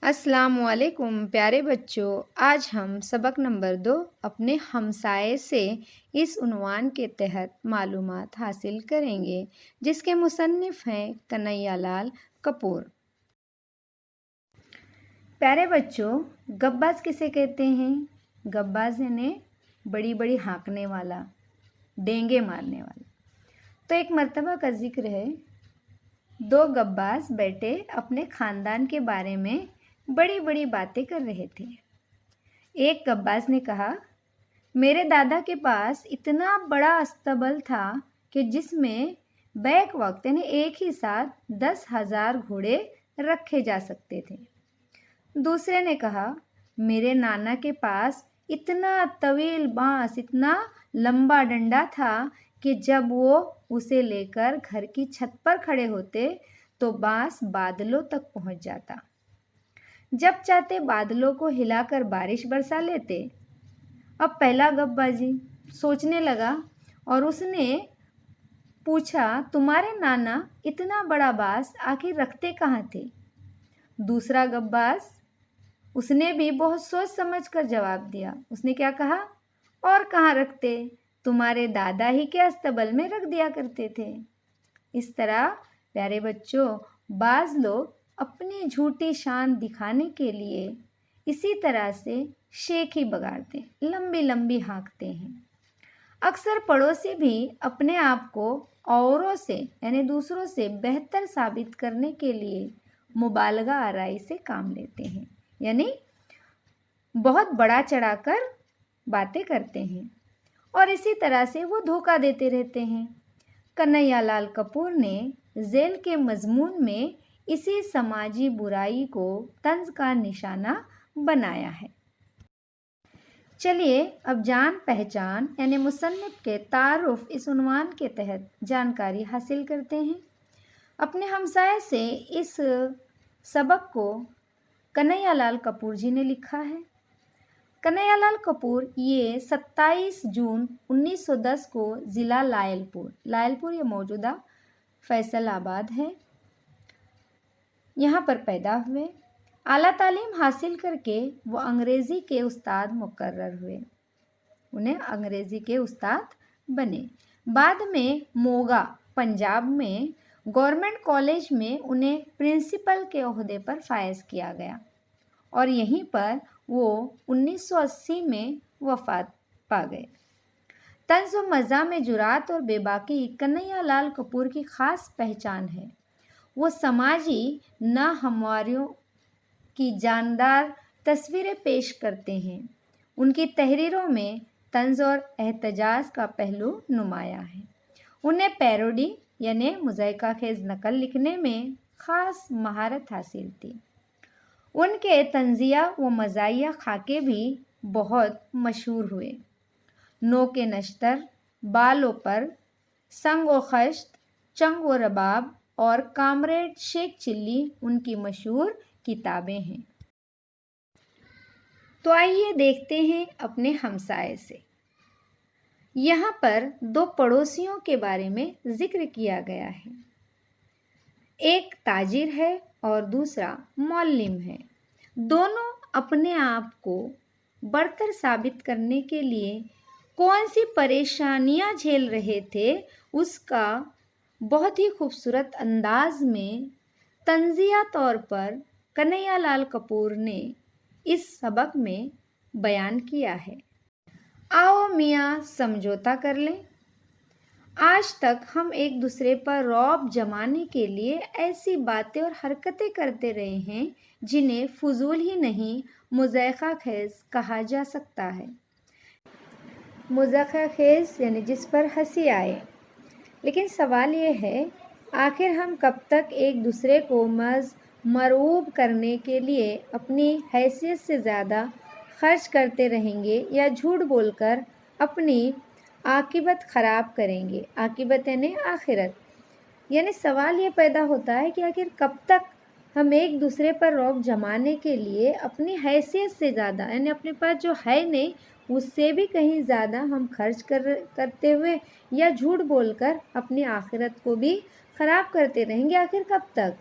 السلام علیکم پیارے بچوں، آج ہم سبق نمبر 2 اپنے ہمسائے سے اس عنوان کے تحت معلومات حاصل کریں گے، جس کے مصنف ہیں کنہیا لال کپور۔ پیارے بچوں، گباز کسے کہتے ہیں؟ گباز یعنی بڑی بڑی ہانکنے والا، ڈینگے مارنے والا۔ تو ایک مرتبہ کا ذکر ہے، 2 گباز بیٹے اپنے خاندان کے بارے میں بڑی بڑی باتیں کر رہے تھے۔ ایک گباز نے کہا، میرے دادا کے پاس اتنا بڑا استبل تھا کہ جس میں بیک وقت یعنی ایک ہی ساتھ 10,000 گھوڑے رکھے جا سکتے تھے۔ دوسرے نے کہا، میرے نانا کے پاس اتنا طویل بانس، اتنا لمبا ڈنڈا تھا کہ جب وہ اسے لے کر گھر کی چھت پر کھڑے ہوتے تو بانس بادلوں تک پہنچ جاتا۔ جب چاہتے بادلوں کو ہلا کر بارش برسا لیتے۔ اب پہلا گبا جی سوچنے لگا اور اس نے پوچھا، تمہارے نانا اتنا بڑا بانس آخر رکھتے کہاں تھے؟ دوسرا گباز اس نے بھی بہت سوچ سمجھ کر جواب دیا۔ اس نے کیا کہا؟ اور کہاں رکھتے؟ تمہارے دادا ہی کے استبل میں رکھ دیا کرتے تھے۔ اس طرح پیارے بچوں، بعض لوگ اپنی جھوٹی شان دکھانے کے لیے اسی طرح سے شیخی بگاڑتے ہیں، لمبی لمبی ہانکتے ہیں۔ اکثر پڑوسی بھی اپنے آپ کو اوروں سے یعنی دوسروں سے بہتر ثابت کرنے کے لیے مبالغہ آرائی سے کام لیتے ہیں، یعنی بہت بڑا چڑھا کر باتیں کرتے ہیں اور اسی طرح سے وہ دھوکہ دیتے رہتے ہیں۔ کنہیا لال کپور نے ذیل کے مضمون میں اسی سماجی برائی کو طنز کا نشانہ بنایا ہے۔ چلیے اب جان پہچان یعنی مصنف کے تعارف اس عنوان کے تحت جانکاری حاصل کرتے ہیں۔ اپنے ہمسائے سے اس سبق کو کنہیا لال کپور جی نے لکھا ہے۔ کنہیا لال کپور یہ 27 جون 1910 کو ضلع لائل پور یہ موجودہ فیصل آباد ہے، یہاں پر پیدا ہوئے۔ اعلیٰ تعلیم حاصل کر کے وہ انگریزی کے استاد مقرر ہوئے، انہیں انگریزی کے استاد بنے۔ بعد میں موگا پنجاب میں گورنمنٹ کالج میں انہیں پرنسپل کے عہدے پر فائز کیا گیا اور یہیں پر وہ 1980 میں وفات پا گئے۔ طنز و مزاح میں جرات اور بے باکی کنہیا لال کپور کی خاص پہچان ہے۔ وہ سماجی ناہمواریوں کی جاندار تصویریں پیش کرتے ہیں۔ ان کی تحریروں میں طنز اور احتجاج کا پہلو نمایاں ہے۔ انہیں پیروڈی یعنی مضحکہ خیز نقل لکھنے میں خاص مہارت حاصل تھی۔ ان کے طنزیہ و مزاحیہ خاکے بھی بہت مشہور ہوئے۔ نوک نشتر، بالوں پر، سنگ و خشت، چنگ و رباب اور کامریڈ شیخ چلی ان کی مشہور کتابیں ہیں۔ تو آئیے دیکھتے ہیں اپنے ہمسائے سے۔ یہاں پر 2 پڑوسیوں کے بارے میں ذکر کیا گیا ہے، ایک تاجر ہے اور دوسرا معلم ہے۔ دونوں اپنے آپ کو برتر ثابت کرنے کے لیے کون سی پریشانیاں جھیل رہے تھے، اس کا بہت ہی خوبصورت انداز میں طنزیہ طور پر کنہیا لال کپور نے اس سبق میں بیان کیا ہے۔ آؤ میاں سمجھوتا کر لیں۔ آج تک ہم ایک دوسرے پر رعب جمانے کے لیے ایسی باتیں اور حرکتیں کرتے رہے ہیں جنہیں فضول ہی نہیں مضحکہ خیز کہا جا سکتا ہے۔ مضحکہ خیز یعنی جس پر ہنسی آئے۔ لیکن سوال یہ ہے، آخر ہم کب تک ایک دوسرے کو مرعوب کرنے کے لیے اپنی حیثیت سے زیادہ خرچ کرتے رہیں گے یا جھوٹ بول کر اپنی عاقبت خراب کریں گے؟ عاقبت یعنی آخرت۔ یعنی سوال یہ پیدا ہوتا ہے کہ آخر کب تک ہم ایک دوسرے پر رعب جمانے کے لیے اپنی حیثیت سے زیادہ یعنی اپنے پاس جو ہے نہیں اس سے بھی کہیں زیادہ ہم خرچ کرتے ہوئے یا جھوٹ بول کر اپنی آخرت کو بھی خراب کرتے رہیں گے؟ آخر کب تک؟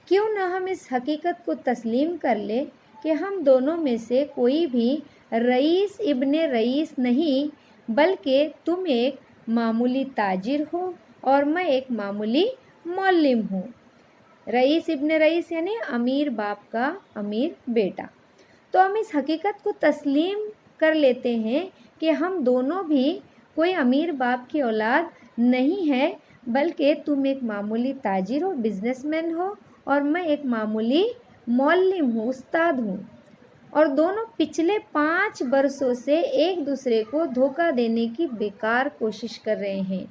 क्यों न हम इस हकीकत को तस्लीम कर ले कि हम दोनों में से कोई भी रईस इब्ने रईस नहीं, बल्कि तुम एक मामूली ताजिर हो और मैं एक मामूली मौल्लिम हूँ। रईस इब्ने रईस यानी अमीर बाप का अमीर बेटा। तो हम इस हकीकत को तस्लीम कर लेते हैं कि हम दोनों भी कोई अमीर बाप की औलाद नहीं है, बल्कि तुम एक मामूली ताजिर हो, बिजनेसमैन हो, और मैं एक मामूली मौल्लिम हूँ, उस्ताद हूँ। और दोनों पिछले 5 बरसों से एक दूसरे को धोखा देने की बेकार कोशिश कर रहे हैं।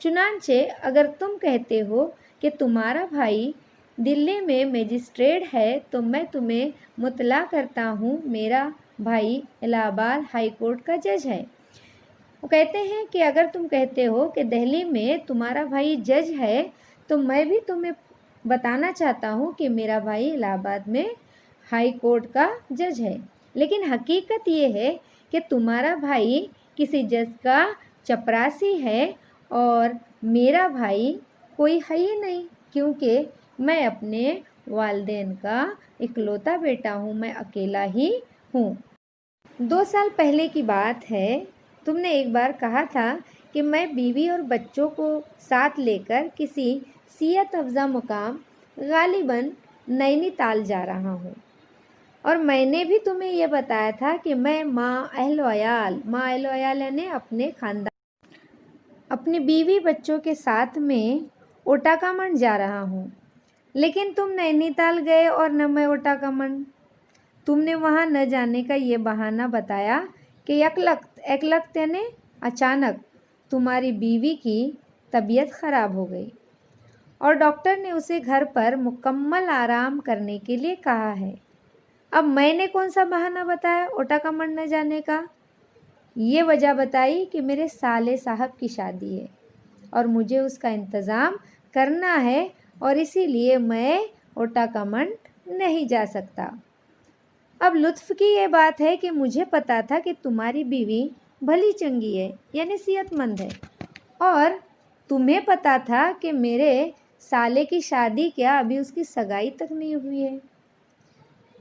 चुनांचे अगर तुम कहते हो कि तुम्हारा भाई दिल्ली में मजिस्ट्रेट है, तो मैं तुम्हें मुतला करता हूँ मेरा भाई इलाहाबाद हाई कोर्ट का जज है। वो कहते हैं कि अगर तुम कहते हो कि दिल्ली में तुम्हारा भाई जज है, तो मैं भी तुम्हें बताना चाहता हूँ कि मेरा भाई इलाहाबाद में हाई कोर्ट का जज है। लेकिन हकीकत ये है कि तुम्हारा भाई किसी जज का चपरासी है और मेरा भाई कोई है ही नहीं, क्योंकि मैं अपने वालिदैन का इकलौता बेटा हूँ, मैं अकेला ही हूँ। 2 साल पहले की बात है, तुमने एक बार कहा था कि मैं बीवी और बच्चों को साथ लेकर किसी सियत अफ़ज़ा मुकाम गालिबन नैनीताल जा रहा हूँ, और मैंने भी तुम्हें यह बताया था कि मैं माँ अहलो अयाल यानी अपने खानदान, अपनी बीवी बच्चों के साथ में ओटाकामन जा रहा हूँ। लेकिन तुम नैनीताल गए और न मैं ओटाकामन। तुमने वहाँ न जाने का ये बहाना बताया कि एकलख्त यानी अचानक तुम्हारी बीवी की तबीयत ख़राब हो गई और डॉक्टर ने उसे घर पर मुकम्मल आराम करने के लिए कहा है। अब मैंने कौन सा बहाना बताया ओटाकामन न जाने का? ये वजह बताई कि मेरे साले साहब की शादी है और मुझे उसका इंतज़ाम करना है, और इसीलिए मैं ओटाकामन नहीं जा सकता। अब लुत्फ़ की ये बात है कि मुझे पता था कि तुम्हारी बीवी भली चंगी है यानी सेहतमंद है, और तुम्हें पता था कि मेरे साले की शादी क्या अभी उसकी सगाई तक नहीं हुई है।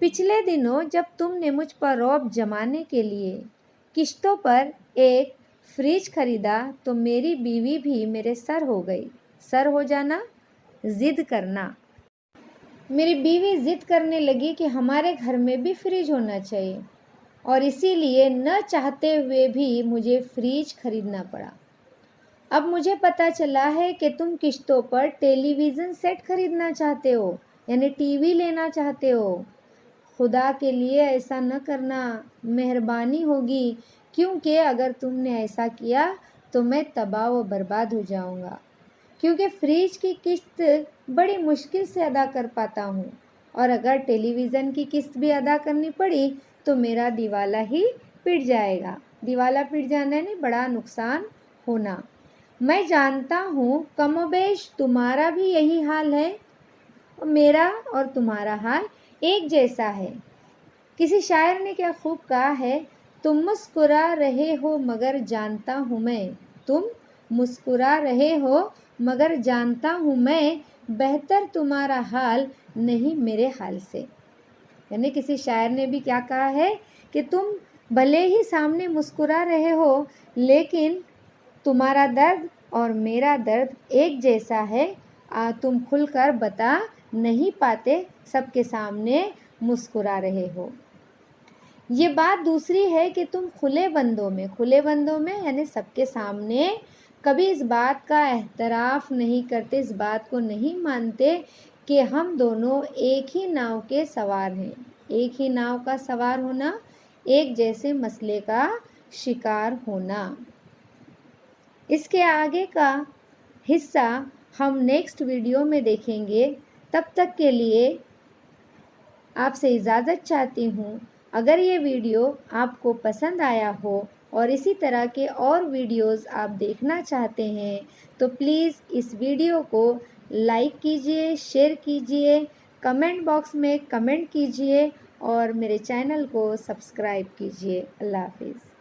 पिछले दिनों जब तुमने मुझ पर रौब जमाने के लिए किश्तों पर एक फ्रिज खरीदा, तो मेरी बीवी भी मेरे सर हो गई। सर हो जाना, ज़िद करना। मेरी बीवी ज़िद करने लगी कि हमारे घर में भी फ्रिज होना चाहिए, और इसीलिए न चाहते हुए भी मुझे फ्रिज खरीदना पड़ा। अब मुझे पता चला है कि तुम किश्तों पर टेलीविज़न सेट खरीदना चाहते हो, यानी टीवी लेना चाहते हो। खुदा के लिए ऐसा न करना, मेहरबानी होगी, क्योंकि अगर तुमने ऐसा किया तो मैं तबाह व बर्बाद हो जाऊंगा, क्योंकि फ्रिज की किस्त बड़ी मुश्किल से अदा कर पाता हूँ, और अगर टेलीविज़न की किस्त भी अदा करनी पड़ी तो मेरा दिवाला ही पिट जाएगा। दिवाला पिट जाना यानी बड़ा नुकसान होना। मैं जानता हूँ कमोबेश तुम्हारा भी यही हाल है, मेरा और तुम्हारा हाल एक जैसा है। किसी शायर ने क्या खूब कहा है, तुम मुस्कुरा रहे हो मगर जानता हूँ मैं, तुम मुस्कुरा रहे हो मगर जानता हूँ मैं, बेहतर तुम्हारा हाल नहीं मेरे हाल से। यानी किसी शायर ने भी क्या कहा है कि तुम भले ही सामने मुस्कुरा रहे हो, लेकिन तुम्हारा दर्द और मेरा दर्द एक जैसा है। तुम खुलकर बता नहीं पाते, सबके सामने मुस्कुरा रहे हो। ये बात दूसरी है कि तुम खुले बंदों में यानी सबके सामने कभी इस बात का एहतराफ़ नहीं करते, इस बात को नहीं मानते कि हम दोनों एक ही नाव के सवार हैं। एक ही नाव का सवार होना, एक जैसे मसले का शिकार होना। इसके आगे का हिस्सा हम नेक्स्ट वीडियो में देखेंगे। तब तक के लिए आपसे इजाज़त चाहती हूँ। अगर ये वीडियो आपको पसंद आया हो और इसी तरह के और वीडियोस आप देखना चाहते हैं, तो प्लीज़ इस वीडियो को लाइक कीजिए, शेयर कीजिए, कमेंट बॉक्स में कमेंट कीजिए और मेरे चैनल को सब्सक्राइब कीजिए। अल्लाह हाफिज़।